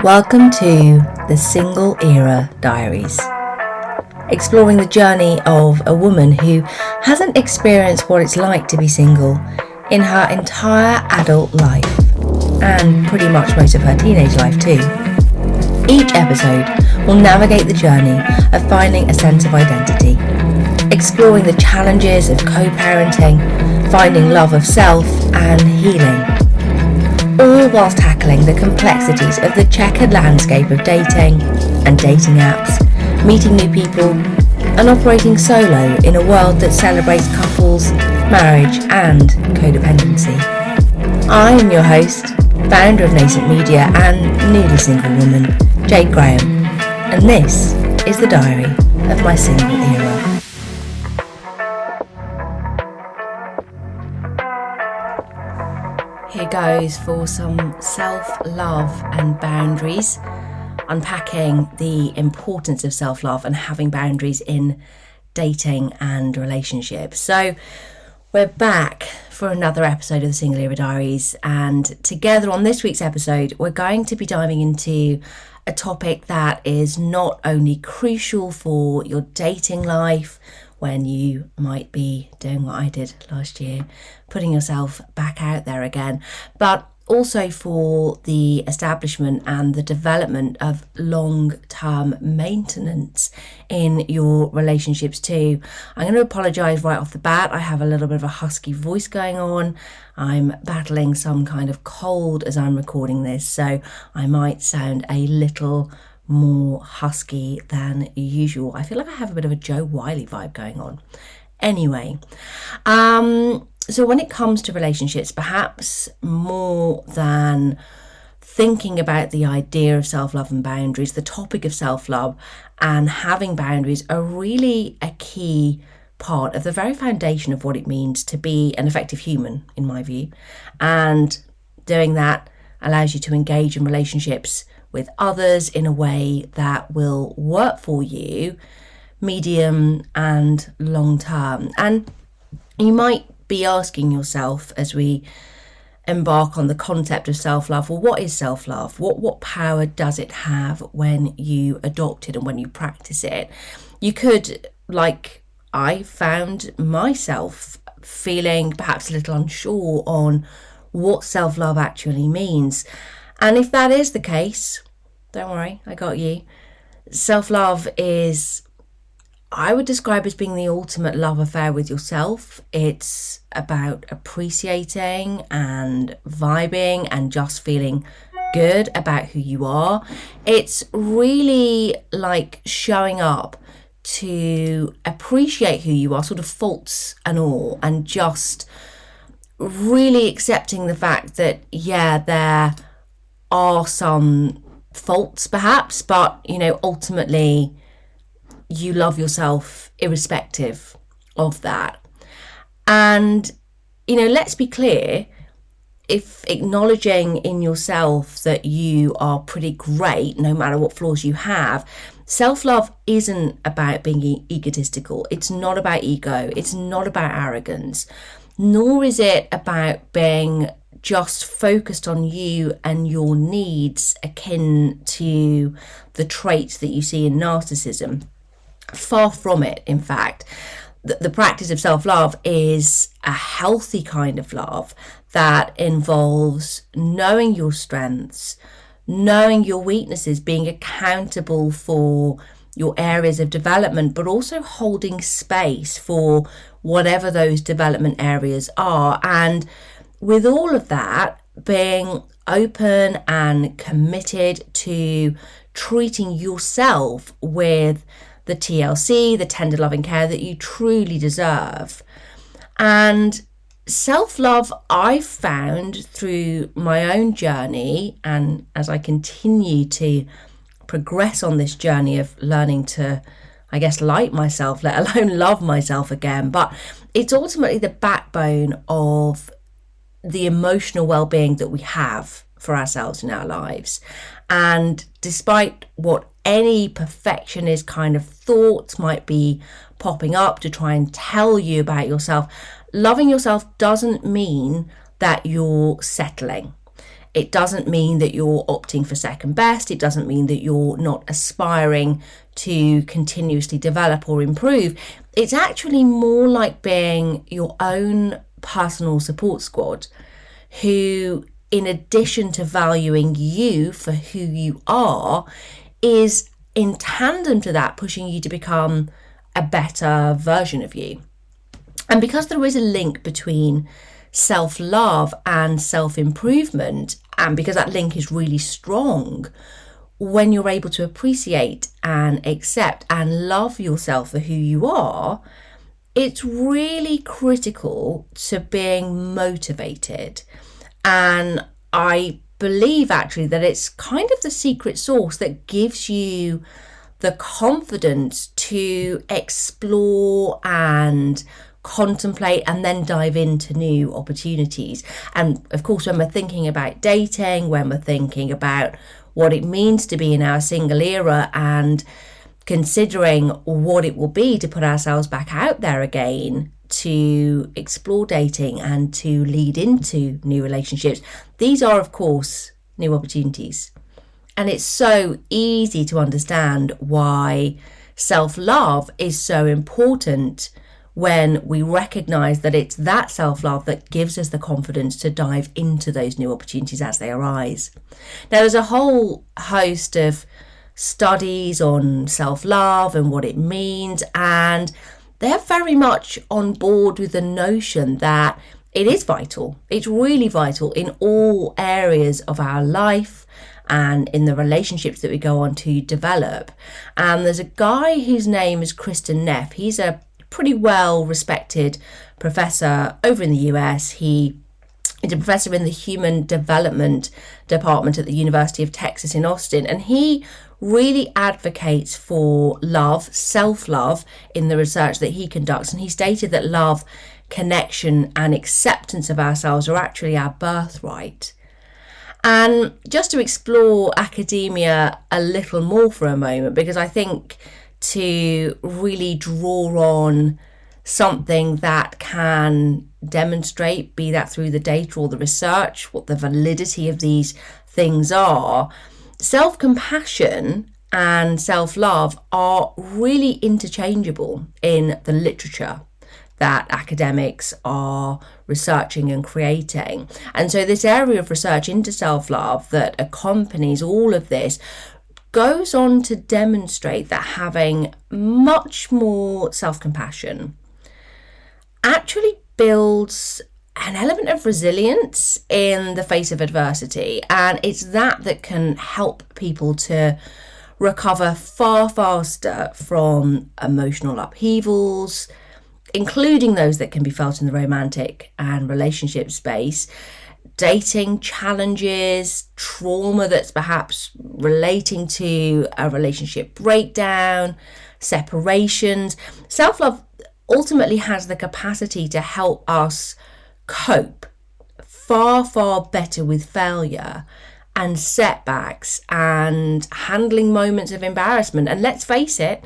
Welcome to the Single Era Diaries, exploring the journey of a woman who hasn't experienced what it's like to be single in her entire adult life, and pretty much most of her teenage life too. Each episode will navigate the journey of finding a sense of identity, exploring the challenges of co-parenting, finding love of self and healing, all whilst tackling the complexities of the checkered landscape of dating and dating apps, meeting new people, and operating solo in a world that celebrates couples, marriage, and codependency. I am your host, founder of Nascent Media and newly single woman, Jade Graham, and this is the diary of my single era. Here goes for some self-love and boundaries, unpacking the importance of self-love and having boundaries in dating and relationships. So we're back for another episode of the Single Era Diaries, and together on this week's episode we're going to be diving into a topic that is not only crucial for your dating life when you might be doing what I did last year, putting yourself back out there again, but also for the establishment and the development of long-term maintenance in your relationships too. I'm going to apologise right off the bat. I have a little bit of a husky voice going on. I'm battling some kind of cold as I'm recording this, so I might sound a little more husky than usual. I feel like I have a bit of a Joe Wiley vibe going on. Anyway, so when it comes to relationships, perhaps more than thinking about the idea of self-love and boundaries, the topic of self-love and having boundaries are really a key part of the very foundation of what it means to be an effective human, in my view. And doing that allows you to engage in relationships with others in a way that will work for you medium and long term. And you might be asking yourself as we embark on the concept of self-love, well, what is self-love? What power does it have when you adopt it and when you practice it? You could, like I found myself, feeling perhaps a little unsure on what self-love actually means. And if that is the case, don't worry, I got you. Self-love is, I would describe as being the ultimate love affair with yourself. It's about appreciating and vibing and just feeling good about who you are. It's really like showing up to appreciate who you are, sort of faults and all, and just really accepting the fact that, yeah, there are some faults perhaps, but, you know, ultimately you love yourself irrespective of that. And, you know, let's be clear, if acknowledging in yourself that you are pretty great, no matter what flaws you have, self-love isn't about being egotistical. It's not about ego. It's not about arrogance, nor is it about being just focused on you and your needs, akin to the traits that you see in narcissism. Far from it, in fact. The practice of self-love is a healthy kind of love that involves knowing your strengths, knowing your weaknesses, being accountable for your areas of development, but also holding space for whatever those development areas are. And with all of that, being open and committed to treating yourself with the TLC, the tender loving care that you truly deserve. And self-love, I've found through my own journey, and as I continue to progress on this journey of learning to, I guess, like myself, let alone love myself again, but it's ultimately the backbone of the emotional well-being that we have for ourselves in our lives. And despite what any perfectionist kind of thoughts might be popping up to try and tell you about yourself, loving yourself doesn't mean that you're settling. It doesn't mean that you're opting for second best. It doesn't mean that you're not aspiring to continuously develop or improve. It's actually more like being your own personal support squad who, in addition to valuing you for who you are, is in tandem to that pushing you to become a better version of you. And because there is a link between self-love and self-improvement, and because that link is really strong, when you're able to appreciate and accept and love yourself for who you are, it's really critical to being motivated. And I believe actually that it's kind of the secret sauce that gives you the confidence to explore and contemplate and then dive into new opportunities. And of course, when we're thinking about dating, when we're thinking about what it means to be in our single era and considering what it will be to put ourselves back out there again, to explore dating and to lead into new relationships, these are, of course, new opportunities. And it's so easy to understand why self-love is so important when we recognize that it's that self-love that gives us the confidence to dive into those new opportunities as they arise. Now, there's a whole host of studies on self-love and what it means, and they're very much on board with the notion that it is vital. It's really vital in all areas of our life and in the relationships that we go on to develop. And there's a guy whose name is Kristin Neff. He's a pretty well respected professor over in the US. He is a professor in the Human Development Department at the University of Texas in Austin, and he really advocates for love, self-love, in the research that he conducts. And he stated that love, connection and acceptance of ourselves are actually our birthright. And just to explore academia a little more for a moment, because I think to really draw on something that can demonstrate, be that through the data or the research, what the validity of these things are, self-compassion and self-love are really interchangeable in the literature that academics are researching and creating. And so this area of research into self-love that accompanies all of this goes on to demonstrate that having much more self-compassion actually builds an element of resilience in the face of adversity. And it's that can help people to recover far faster from emotional upheavals, including those that can be felt in the romantic and relationship space, dating challenges, trauma that's perhaps relating to a relationship breakdown, separations. Self-love ultimately has the capacity to help us cope far, far better with failure and setbacks and handling moments of embarrassment. And let's face it,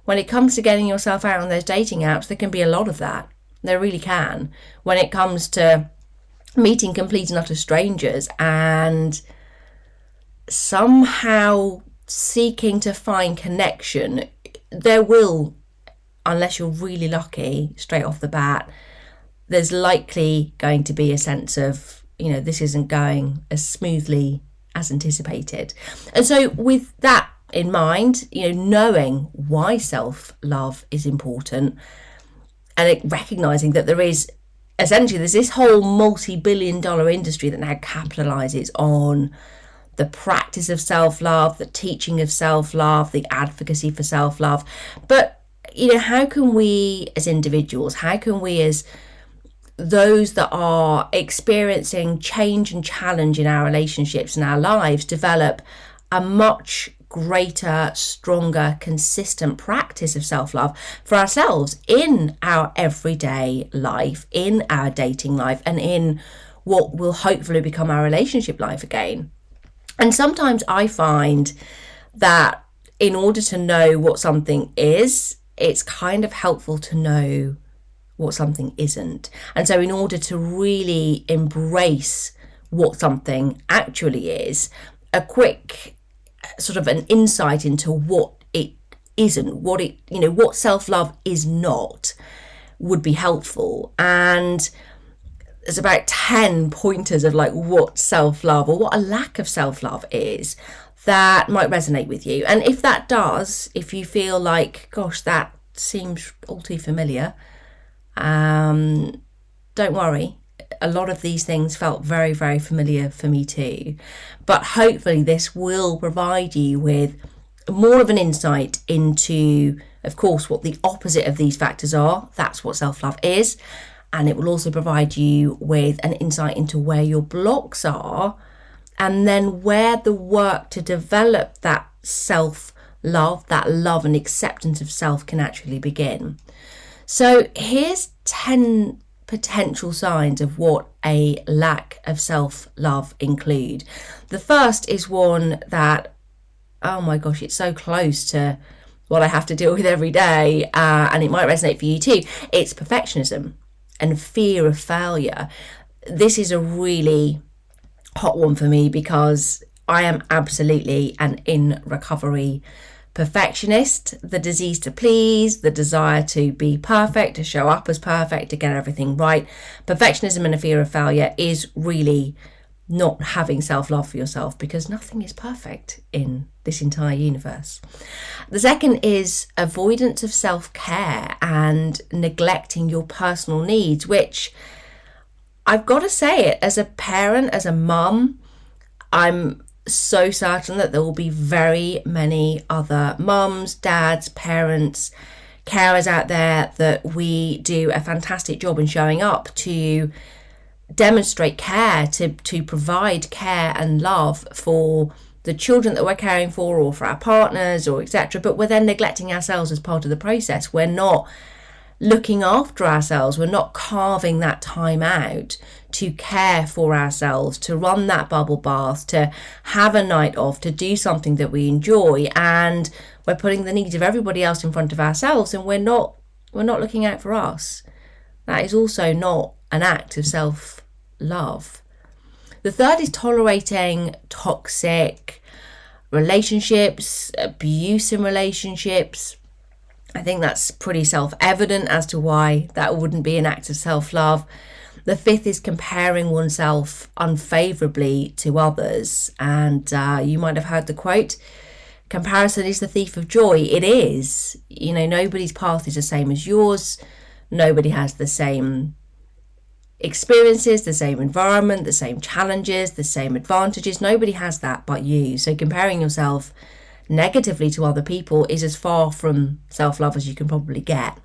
when it comes to getting yourself out on those dating apps, there can be a lot of that. There really can. When it comes to meeting complete and utter strangers and somehow seeking to find connection, there will, unless you're really lucky, straight off the bat, there's likely going to be a sense of, this isn't going as smoothly as anticipated. And so with that in mind, knowing why self-love is important and recognizing that there's this whole multi-billion-dollar industry that now capitalizes on the practice of self-love, the teaching of self-love, the advocacy for self-love. But, how can we as individuals, how can we as those that are experiencing change and challenge in our relationships and our lives develop a much greater, stronger, consistent practice of self-love for ourselves in our everyday life, in our dating life, and in what will hopefully become our relationship life again? And sometimes I find that in order to know what something is, it's kind of helpful to know what something isn't. And so in order to really embrace what something actually is, a quick sort of an insight into what it isn't, what self-love is not, would be helpful. And there's about 10 pointers of like what self-love or what a lack of self-love is that might resonate with you. And if that does, if you feel like, gosh, that seems all too familiar, don't worry. A lot of these things felt very, very familiar for me too. But hopefully this will provide you with more of an insight into, of course, what the opposite of these factors are. That's what self-love is. And it will also provide you with an insight into where your blocks are, and then where the work to develop that self-love, that love and acceptance of self can actually begin. So here's 10 potential signs of what a lack of self-love include. The first is one that, oh my gosh, it's so close to what I have to deal with every day, and it might resonate for you too. It's perfectionism and fear of failure. This is a really hot one for me because I am absolutely an in recovery perfectionist. The disease to please, the desire to be perfect, to show up as perfect, to get everything right. Perfectionism and a fear of failure is really not having self-love for yourself, because nothing is perfect in this entire universe. The second is avoidance of self-care and neglecting your personal needs, which I've got to say it, as a parent, as a mum, I'm so certain that there will be very many other mums, dads, parents, carers out there that we do a fantastic job in showing up to demonstrate care, to provide care and love for the children that we're caring for, or for our partners, or etc. But we're then neglecting ourselves as part of the process. We're not looking after ourselves. We're not carving that time out to care for ourselves, to run that bubble bath, to have a night off, to do something that we enjoy. And we're putting the needs of everybody else in front of ourselves, and we're not looking out for us. That is also not an act of self-love. The third is tolerating toxic relationships, abuse in relationships. I think that's pretty self-evident as to why that wouldn't be an act of self-love. The fifth is comparing oneself unfavourably to others. And you might have heard the quote, comparison is the thief of joy. It is. Nobody's path is the same as yours. Nobody has the same experiences, the same environment, the same challenges, the same advantages. Nobody has that but you. So comparing yourself negatively to other people is as far from self-love as you can probably get.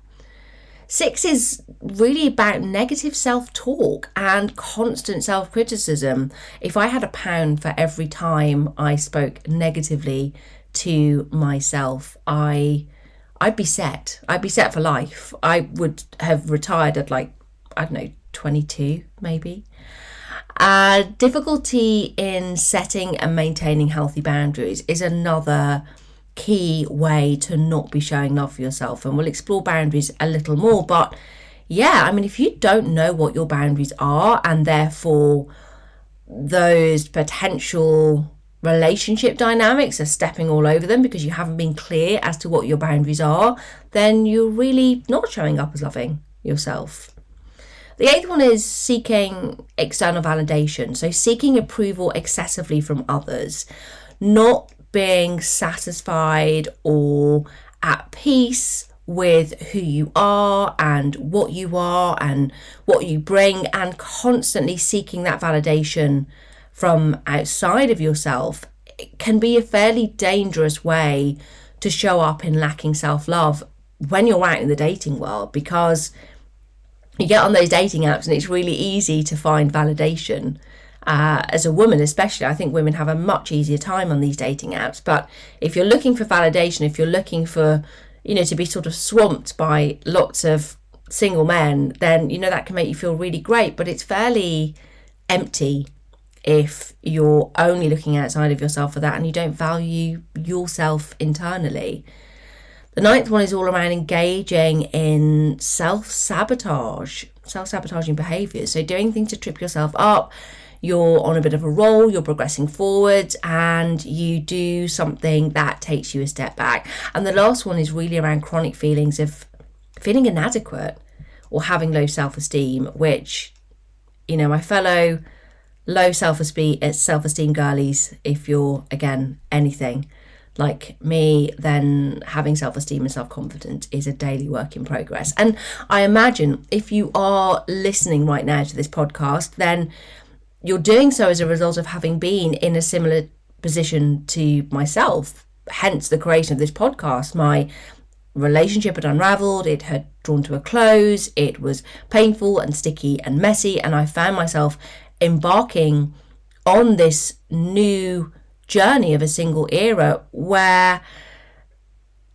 6 is really about negative self-talk and constant self-criticism. If I had £1 for every time I spoke negatively to myself, I'd be set. I'd be set for life. I would have retired at 22 maybe. Difficulty in setting and maintaining healthy boundaries is another key way to not be showing love for yourself, and we'll explore boundaries a little more. But if you don't know what your boundaries are, and therefore those potential relationship dynamics are stepping all over them because you haven't been clear as to what your boundaries are, then you're really not showing up as loving yourself. The 8th one is seeking external validation. So seeking approval excessively from others, not being satisfied or at peace with who you are and what you bring, and constantly seeking that validation from outside of yourself. It can be a fairly dangerous way to show up in lacking self-love when you're out in the dating world, because you get on those dating apps and it's really easy to find validation. As a woman especially, I think women have a much easier time on these dating apps. But if you're looking for validation, if you're looking for, to be sort of swamped by lots of single men, then, that can make you feel really great. But it's fairly empty if you're only looking outside of yourself for that and you don't value yourself internally. The 9th one is all around engaging in self-sabotaging behaviours. So doing things to trip yourself up, you're on a bit of a roll, you're progressing forward, and you do something that takes you a step back. And the last one is really around chronic feelings of feeling inadequate or having low self-esteem, which, my fellow low self-esteem girlies, if you're, again, anything like me, then having self-esteem and self-confidence is a daily work in progress. And I imagine if you are listening right now to this podcast, then you're doing so as a result of having been in a similar position to myself, hence the creation of this podcast. My relationship had unraveled, it had drawn to a close, it was painful and sticky and messy, and I found myself embarking on this new journey of a single era where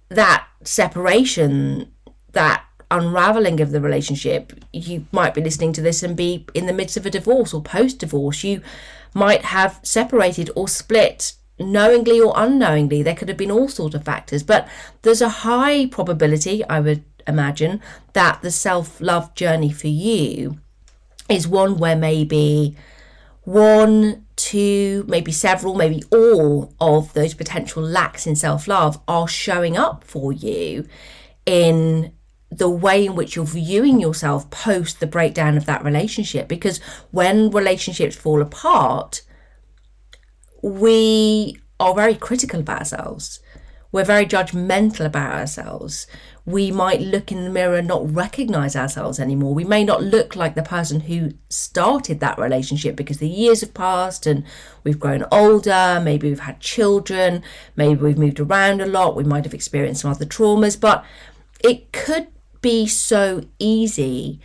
that separation, that unraveling of the relationship, you might be listening to this and be in the midst of a divorce or post-divorce. You might have separated or split knowingly or unknowingly. There could have been all sorts of factors, but there's a high probability, I would imagine, that the self-love journey for you is one where maybe one, two, maybe several, maybe all of those potential lacks in self-love are showing up for you in the way in which you're viewing yourself post the breakdown of that relationship. Because when relationships fall apart, we are very critical about ourselves. We're very judgmental about ourselves. We might look in the mirror and not recognize ourselves anymore. We may not look like the person who started that relationship because the years have passed and we've grown older. Maybe we've had children. Maybe we've moved around a lot. We might have experienced some other traumas. But it could be so easy,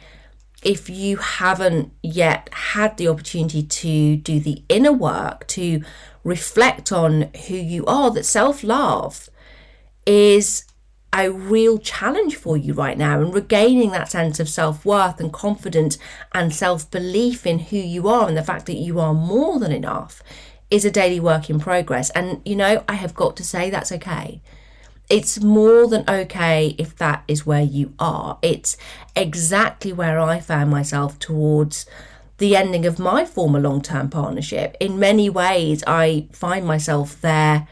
if you haven't yet had the opportunity to do the inner work, to reflect on who you are, that self-love is a real challenge for you right now. And regaining that sense of self-worth and confidence and self-belief in who you are and the fact that you are more than enough is a daily work in progress. And, I have got to say that's okay. It's more than okay if that is where you are. It's exactly where I found myself towards the ending of my former long-term partnership. In many ways, I find myself there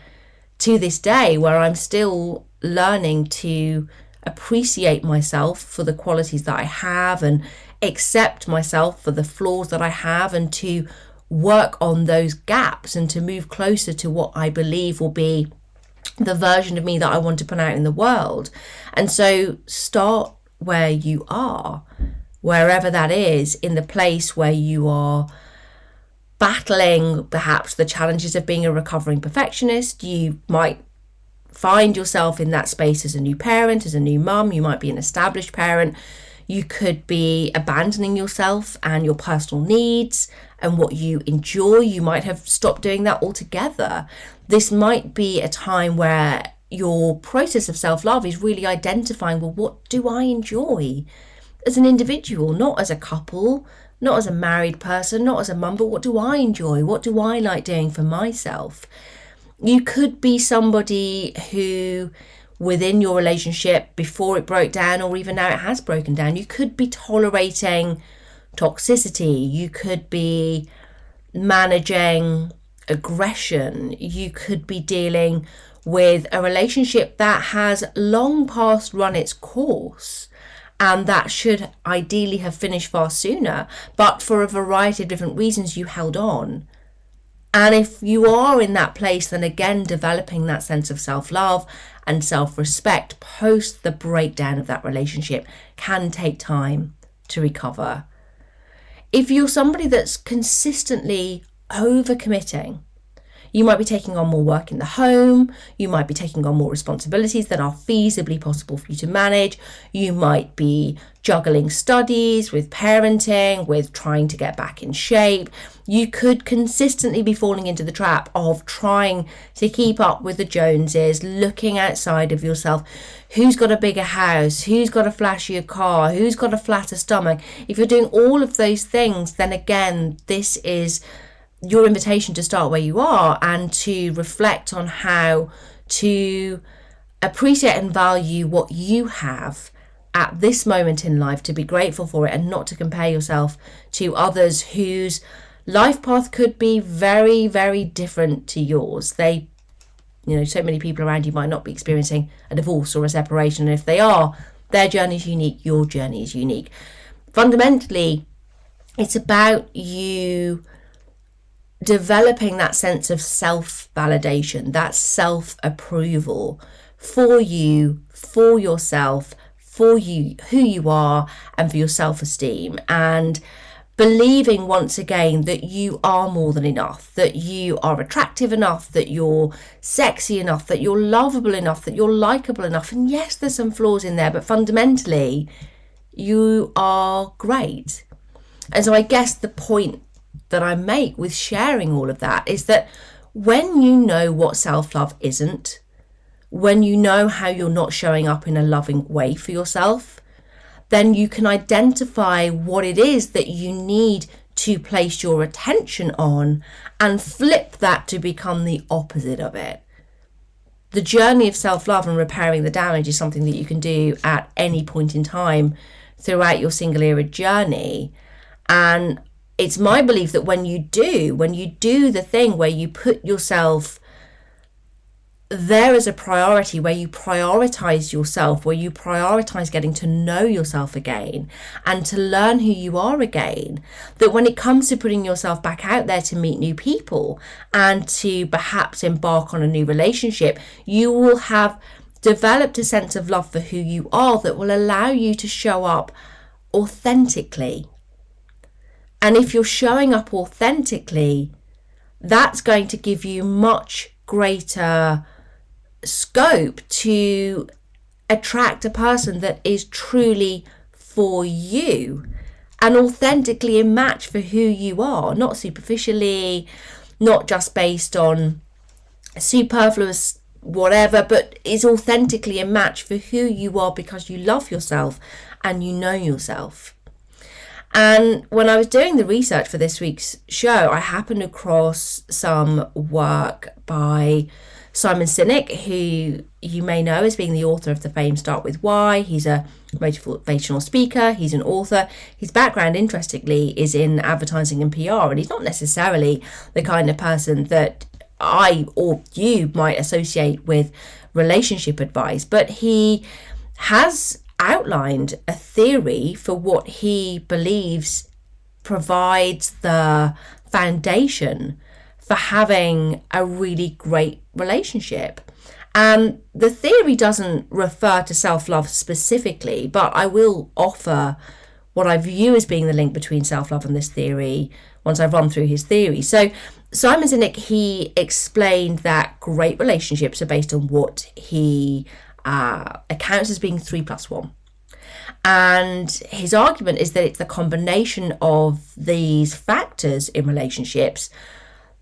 to this day, where I'm still learning to appreciate myself for the qualities that I have and accept myself for the flaws that I have, and to work on those gaps and to move closer to what I believe will be the version of me that I want to put out in the world. And so start where you are, wherever that is, in the place where you are battling perhaps the challenges of being a recovering perfectionist. You might find yourself in that space as a new parent, as a new mum. You might be an established parent. You could be abandoning yourself and your personal needs and what you enjoy. You might have stopped doing that altogether. This might be a time where your process of self-love is really identifying, well, what do I enjoy as an individual, not as a couple, not as a married person, not as a mum, but what do I enjoy? What do I like doing for myself? You could be somebody who, within your relationship before it broke down, or even now it has broken down, you could be tolerating toxicity. You could be managing aggression. You could be dealing with a relationship that has long past run its course and that should ideally have finished far sooner, but for a variety of different reasons you held on. And if you are in that place, then again, developing that sense of self-love and self-respect post the breakdown of that relationship can take time to recover. If you're somebody that's consistently overcommitting, you might be taking on more work in the home, you might be taking on more responsibilities that are feasibly possible for you to manage, you might be juggling studies with parenting, with trying to get back in shape. You could consistently be falling into the trap of trying to keep up with the Joneses, looking outside of yourself. Who's got a bigger house? Who's got a flashier car? Who's got a flatter stomach? If you're doing all of those things, then again, this is your invitation to start where you are and to reflect on how to appreciate and value what you have at this moment in life, to be grateful for it and not to compare yourself to others whose life path could be very, very different to yours. So many people around you might not be experiencing a divorce or a separation. And if they are, their journey is unique, your journey is unique. Fundamentally, it's about you developing that sense of self-validation, that self-approval for you, for yourself, for you, who you are, and for your self-esteem, and believing once again that you are more than enough, that you are attractive enough, that you're sexy enough, that you're lovable enough, that you're likable enough. And yes, there's some flaws in there, but fundamentally, you are great. And so I guess the point that I make with sharing all of that is that when you know what self-love isn't, when you know how you're not showing up in a loving way for yourself, then you can identify what it is that you need to place your attention on and flip that to become the opposite of it. The journey of self-love and repairing the damage is something that you can do at any point in time throughout your single era journey. And it's my belief that when you do the thing where you put yourself there as a priority, where you prioritize yourself, where you prioritize getting to know yourself again and to learn who you are again, that when it comes to putting yourself back out there to meet new people and to perhaps embark on a new relationship, you will have developed a sense of love for who you are that will allow you to show up authentically. And if you're showing up authentically, that's going to give you much greater scope to attract a person that is truly for you and authentically a match for who you are, not superficially, not just based on superfluous whatever, but is authentically a match for who you are because you love yourself and you know yourself. And when I was doing the research for this week's show, I happened across some work by Simon Sinek, who you may know as being the author of the famed Start With Why. He's a motivational speaker. He's an author. His background, interestingly, is in advertising and PR, and he's not necessarily the kind of person that I or you might associate with relationship advice, but he has outlined a theory for what he believes provides the foundation for having a really great relationship. And the theory doesn't refer to self-love specifically, but I will offer what I view as being the link between self-love and this theory once I've run through his theory. So Simon Sinek, he explained that great relationships are based on what he accounts as being 3+1. And his argument is that it's the combination of these factors in relationships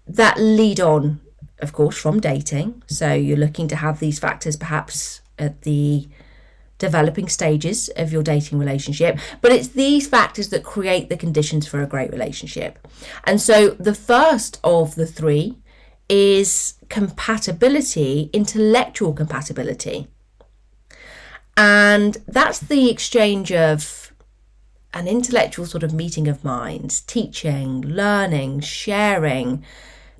that lead on, of course, from dating. So you're looking to have these factors perhaps at the developing stages of your dating relationship, but it's these factors that create the conditions for a great relationship. And so the first of the three is compatibility, intellectual compatibility. And that's the exchange of an intellectual sort of meeting of minds, teaching, learning, sharing,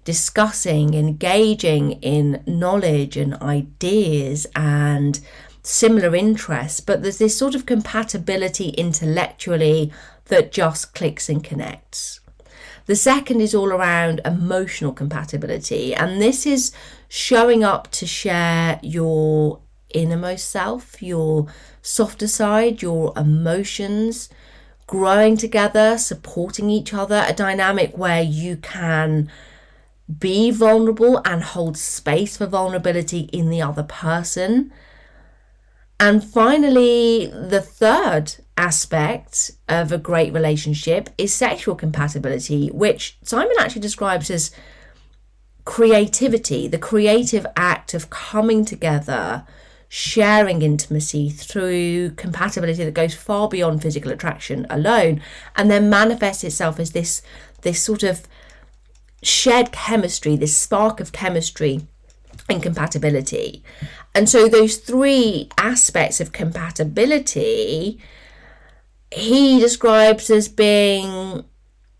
discussing, engaging in knowledge and ideas and similar interests. But there's this sort of compatibility intellectually that just clicks and connects. The second is all around emotional compatibility. And this is showing up to share your innermost self, your softer side, your emotions, growing together, supporting each other, a dynamic where you can be vulnerable and hold space for vulnerability in the other person. And finally, the third aspect of a great relationship is sexual compatibility, which Simon actually describes as creativity, the creative act of coming together, sharing intimacy through compatibility that goes far beyond physical attraction alone, and then manifests itself as this sort of shared chemistry, this spark of chemistry and compatibility. And so those three aspects of compatibility he describes as being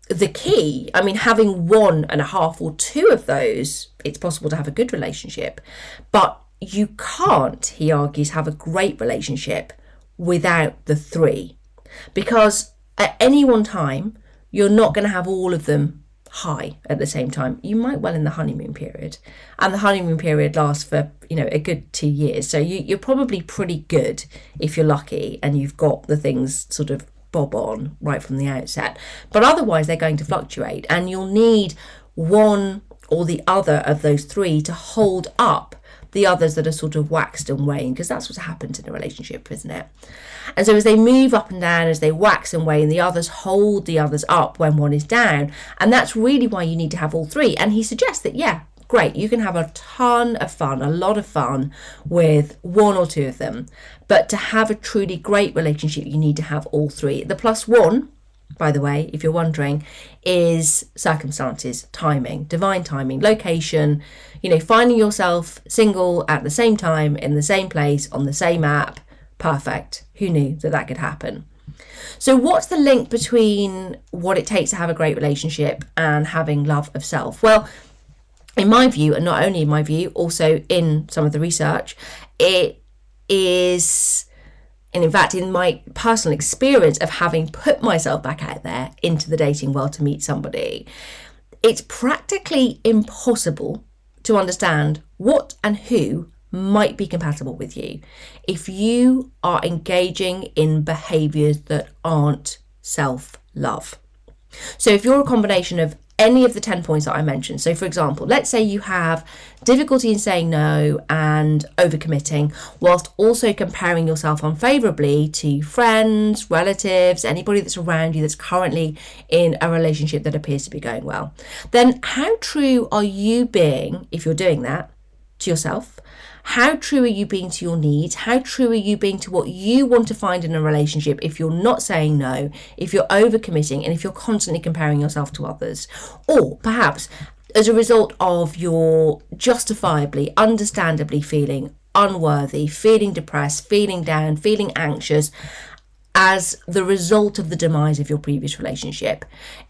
the key, I mean, having 1.5 or 2 of those, it's possible to have a good relationship. But you can't, he argues, have a great relationship without the 3. Because at any one time, you're not going to have all of them high at the same time. You might well in the honeymoon period. And the honeymoon period lasts for, a good 2 years. So you're probably pretty good if you're lucky and you've got the things sort of bob on right from the outset. But otherwise, they're going to fluctuate. And you'll need one or the other of those 3 to hold up the others that are sort of waxed and waned, because that's what happens in a relationship, isn't it? And so as they move up and down, as they wax and wane, the others hold the others up when one is down. And that's really why you need to have all 3. And he suggests that, yeah, great, you can have a ton of fun, a lot of fun with 1 or 2 of them. But to have a truly great relationship, you need to have all 3. The +1, by the way, if you're wondering, is circumstances, timing, divine timing, location, finding yourself single at the same time, in the same place, on the same app. Perfect. Who knew that could happen? So what's the link between what it takes to have a great relationship and having love of self? Well, in my view, and not only in my view, also in some of the research, it is, and in fact, in my personal experience of having put myself back out there into the dating world to meet somebody, it's practically impossible to understand what and who might be compatible with you if you are engaging in behaviours that aren't self-love. So if you're a combination of any of the 10 points that I mentioned, so for example, let's say you have difficulty in saying no and overcommitting, whilst also comparing yourself unfavourably to friends, relatives, anybody that's around you that's currently in a relationship that appears to be going well, then how true are you being, if you're doing that, to yourself? How true are you being to your needs? How true are you being to what you want to find in a relationship if you're not saying no, if you're overcommitting, and if you're constantly comparing yourself to others? Or perhaps as a result of your justifiably, understandably feeling unworthy, feeling depressed, feeling down, feeling anxious as the result of the demise of your previous relationship.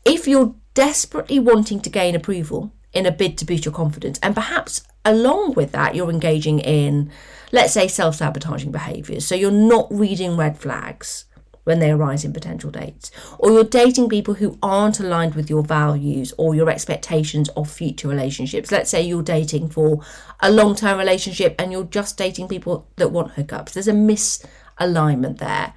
If you're desperately wanting to gain approval in a bid to boost your confidence, and perhaps along with that, you're engaging in, let's say, self-sabotaging behaviours. So you're not reading red flags when they arise in potential dates, or you're dating people who aren't aligned with your values or your expectations of future relationships. Let's say you're dating for a long-term relationship and you're just dating people that want hookups. There's a misalignment there.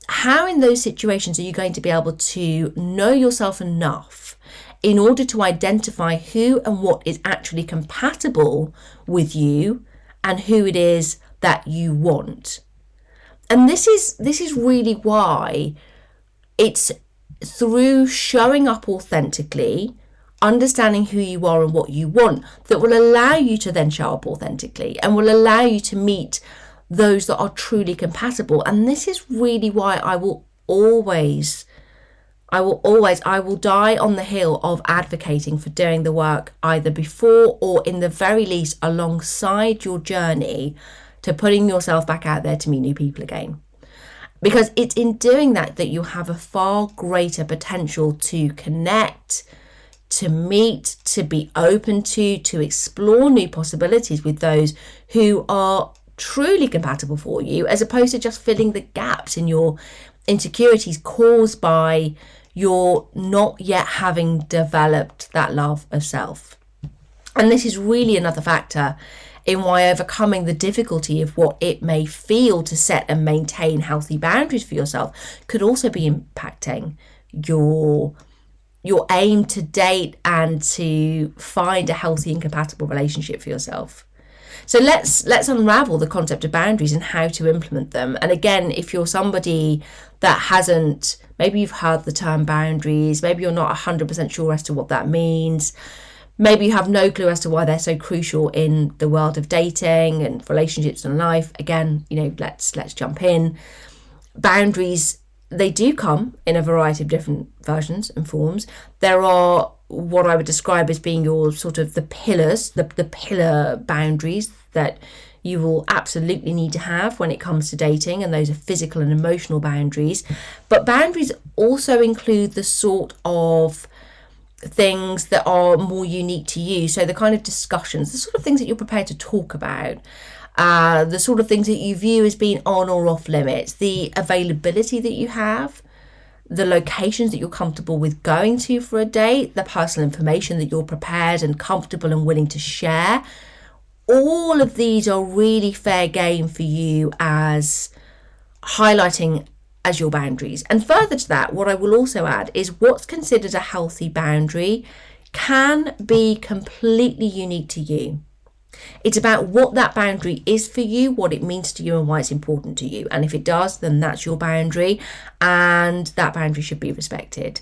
How in those situations are you going to be able to know yourself enough in order to identify who and what is actually compatible with you and who it is that you want? And this is really why it's through showing up authentically, understanding who you are and what you want, that will allow you to then show up authentically and will allow you to meet those that are truly compatible. And this is really why I will die on the hill of advocating for doing the work either before or in the very least alongside your journey to putting yourself back out there to meet new people again. Because it's in doing that that you have a far greater potential to connect, to meet, to be open to explore new possibilities with those who are truly compatible for you, as opposed to just filling the gaps in your insecurities caused by your not yet having developed that love of self. And this is really another factor in why overcoming the difficulty of what it may feel to set and maintain healthy boundaries for yourself could also be impacting your aim to date and to find a healthy and compatible relationship for yourself. So let's unravel the concept of boundaries and how to implement them. And again, if you're somebody that hasn't, maybe you've heard the term boundaries, maybe you're not 100% sure as to what that means, maybe you have no clue as to why they're so crucial in the world of dating and relationships and life. Again, let's jump in. Boundaries, they do come in a variety of different versions and forms. There are what I would describe as being your sort of the pillars, the pillar boundaries that you will absolutely need to have when it comes to dating, and those are physical and emotional boundaries. But boundaries also include the sort of things that are more unique to you. So the kind of discussions, the sort of things that you're prepared to talk about, the sort of things that you view as being on or off limits, the availability that you have, the locations that you're comfortable with going to for a date, the personal information that you're prepared and comfortable and willing to share. All of these are really fair game for you as highlighting as your boundaries. And further to that, what I will also add is what's considered a healthy boundary can be completely unique to you. It's about what that boundary is for you, what it means to you, and why it's important to you. And if it does, then that's your boundary, and that boundary should be respected.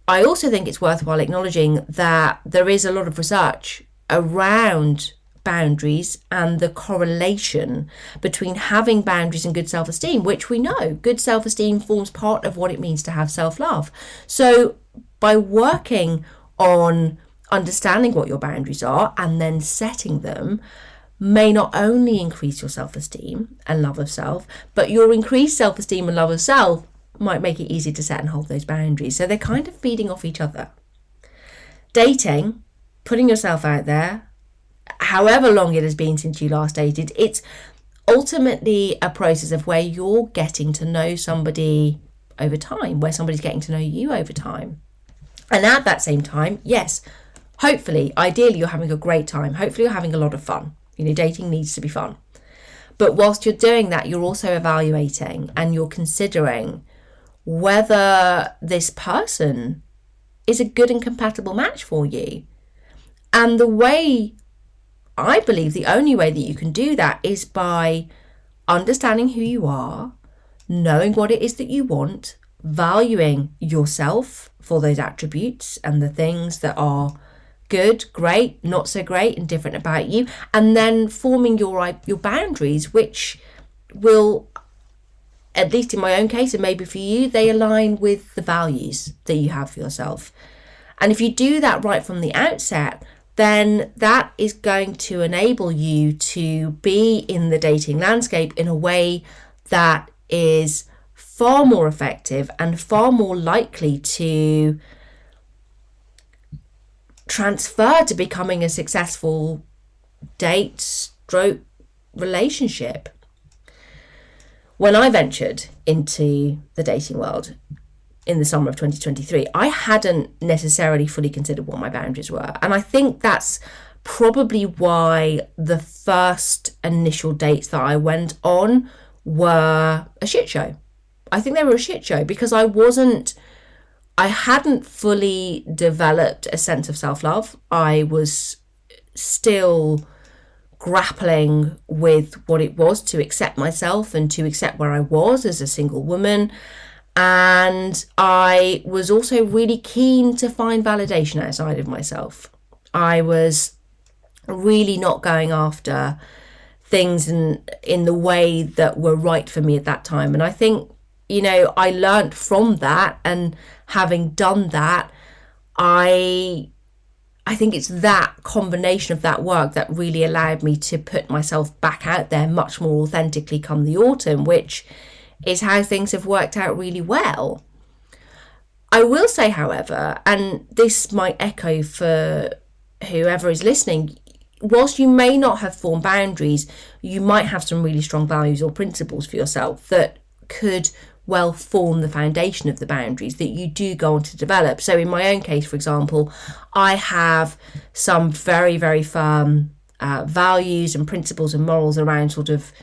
I also think it's worthwhile acknowledging that there is a lot of research around boundaries and the correlation between having boundaries and good self-esteem, which we know good self-esteem forms part of what it means to have self-love. So by working on understanding what your boundaries are and then setting them may not only increase your self-esteem and love of self, but your increased self-esteem and love of self might make it easy to set and hold those boundaries. So they're kind of feeding off each other. Dating, putting yourself out there, however long it has been since you last dated, it's ultimately a process of where you're getting to know somebody over time, where somebody's getting to know you over time. And at that same time, yes, hopefully, ideally, you're having a great time. Hopefully, you're having a lot of fun. Dating needs to be fun. But whilst you're doing that, you're also evaluating and you're considering whether this person is a good and compatible match for you. And the way, I believe, the only way that you can do that is by understanding who you are, knowing what it is that you want, valuing yourself for those attributes and the things that are good, great, not so great, and different about you, and then forming your boundaries, which will, at least in my own case, and maybe for you, they align with the values that you have for yourself. And if you do that right from the outset, then that is going to enable you to be in the dating landscape in a way that is far more effective and far more likely to transfer to becoming a successful relationship. When I ventured into the dating world in the summer of 2023, I hadn't necessarily fully considered what my boundaries were. And I think that's probably why the first initial dates that I went on were a shit show. I think they were a shit show because I hadn't fully developed a sense of self-love. I was still grappling with what it was to accept myself and to accept where I was as a single woman. And I was also really keen to find validation outside of myself. I was really not going after things in the way that were right for me at that time. And I think, I learned from that, and having done that, I think it's that combination of that work that really allowed me to put myself back out there much more authentically come the autumn, which is how things have worked out really well. I will say, however, and this might echo for whoever is listening, whilst you may not have formed boundaries, you might have some really strong values or principles for yourself that could well form the foundation of the boundaries that you do go on to develop. So in my own case, for example, I have some very, very firm values and principles and morals around sort of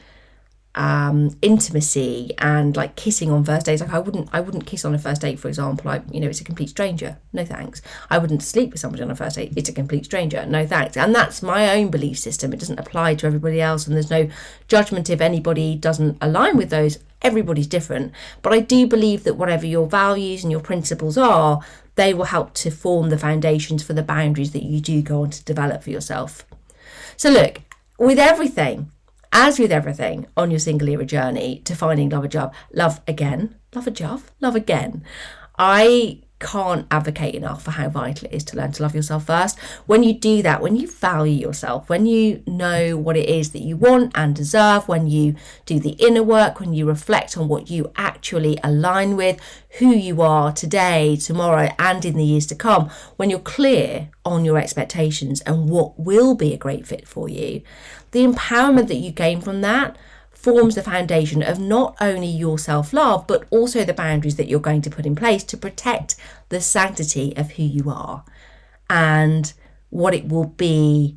intimacy and like kissing on first dates. Like I wouldn't kiss on a first date, for example. It's a complete stranger. No thanks. I wouldn't sleep with somebody on a first date. It's a complete stranger. No thanks. And that's my own belief system. It doesn't apply to everybody else, and there's no judgment if anybody doesn't align with those. Everybody's different. But I do believe that whatever your values and your principles are, they will help to form the foundations for the boundaries that you do go on to develop for yourself. So look, as with everything on your single era journey to finding love again, I can't advocate enough for how vital it is to learn to love yourself first. When you do that, when you value yourself, when you know what it is that you want and deserve, when you do the inner work, when you reflect on what you actually align with, who you are today, tomorrow, and in the years to come, when you're clear on your expectations and what will be a great fit for you, the empowerment that you gain from that forms the foundation of not only your self-love, but also the boundaries that you're going to put in place to protect the sanctity of who you are and what it will be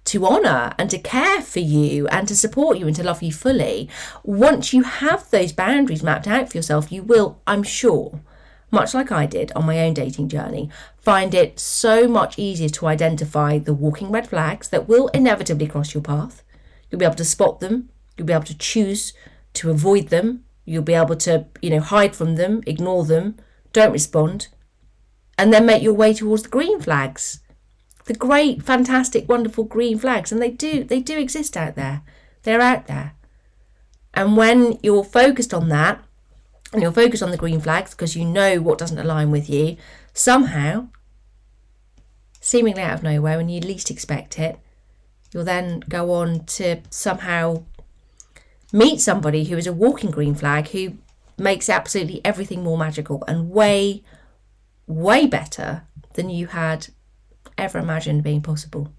to honour and to care for you and to support you and to love you fully. Once you have those boundaries mapped out for yourself, you will, I'm sure, much like I did on my own dating journey, find it so much easier to identify the walking red flags that will inevitably cross your path. You'll be able to spot them. You'll be able to choose to avoid them. You'll be able to, hide from them, ignore them, don't respond, and then make your way towards the green flags. The great, fantastic, wonderful green flags. And they do exist out there. They're out there. And when you're focused on that, and you're focused on the green flags because you know what doesn't align with you, somehow, seemingly out of nowhere, when you least expect it, you'll then go on to somehow meet somebody who is a walking green flag, who makes absolutely everything more magical and way, way better than you had ever imagined being possible.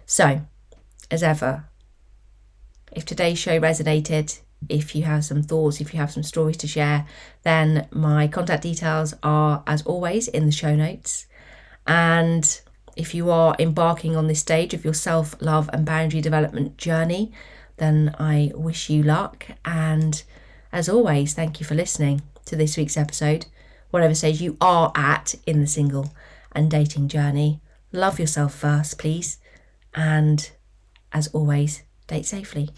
So, as ever, if today's show resonated, if you have some thoughts, if you have some stories to share, then my contact details are, as always, in the show notes. And if you are embarking on this stage of your self-love and boundary development journey, then I wish you luck. And as always, thank you for listening to this week's episode. Whatever stage you are at in the single and dating journey, love yourself first, please. And as always, date safely.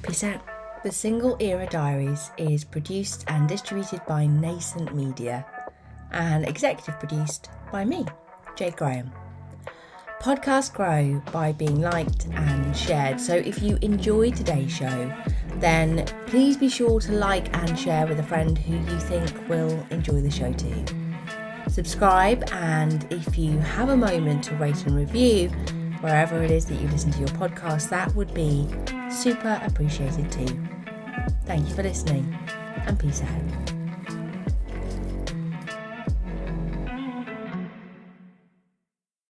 Peace out. The Single Era Diaries is produced and distributed by Nascent Media and executive produced by me, Jade Graham. Podcasts grow by being liked and shared, so if you enjoyed today's show, then please be sure to like and share with a friend who you think will enjoy the show too. Subscribe, and if you have a moment to rate and review wherever it is that you listen to your podcast, that would be super appreciated too. Thank you for listening, and peace out.